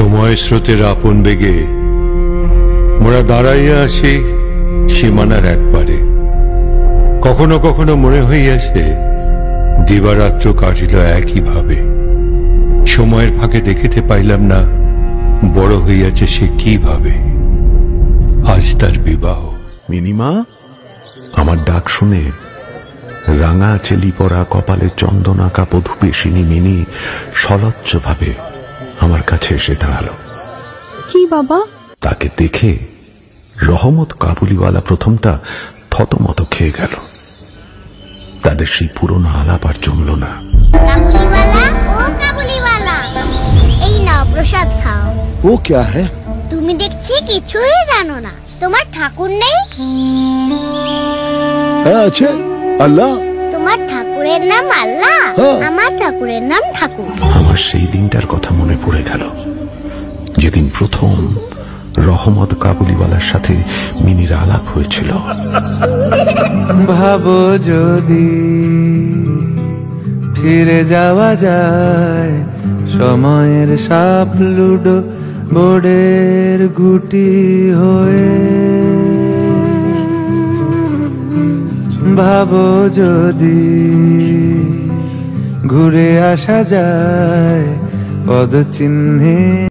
সময় স্রোতের আপন বেগে মোরা দাঁড়াইয়া আসি সীমানার একবারে। কখনো কখনো মনে হইয়াছে দিবারাত্র কাটিল একইভাবে। সময়ের ফাঁকে দেখিতে পাইলাম না বড় হইয়াছে সে কিভাবে। আজ তার বিবাহ। মিনিমা, আমার ডাক শুনে রাঙা চেলি পরা কপালে চন্দন আঁকা বধূপেশিনী মিনি সলজ্জ ভাবে আমার কাছে এসে দাঁড়ালো। কি বাবা? তাকে দেখে রহমত কাবুলিওয়ালা প্রথমটা থতমত খেয়ে গেল। তাদের সেই পুরনো আলাপ আর জমল না। কাবুলিওয়ালা, ও কাবুলিওয়ালা, এই নাও প্রসাদ খাও। ও क्या है? তুমি দেখছি কিছুই জানো না। তোমার ঠাকুর নেই? আচ্ছা, আল্লাহ। তোমার ঠাকুরের নাম আল্লাহ? আমার ঠাকুরের নাম ঠাকুর। আমার সেই দিনটার কথা মনে পড়ে গেল, যেদিন প্রথম রহমত কাবুলিওয়ালার সাথে মিনির আলাপ হয়েছিল। ভাবো যদি ফিরে যাওয়া যায় সময়ের সাপ লুডো বোর্ডের গুটি হয়ে। ভাবো যদি ঘুরে আসা যায় পদচিহ্নে।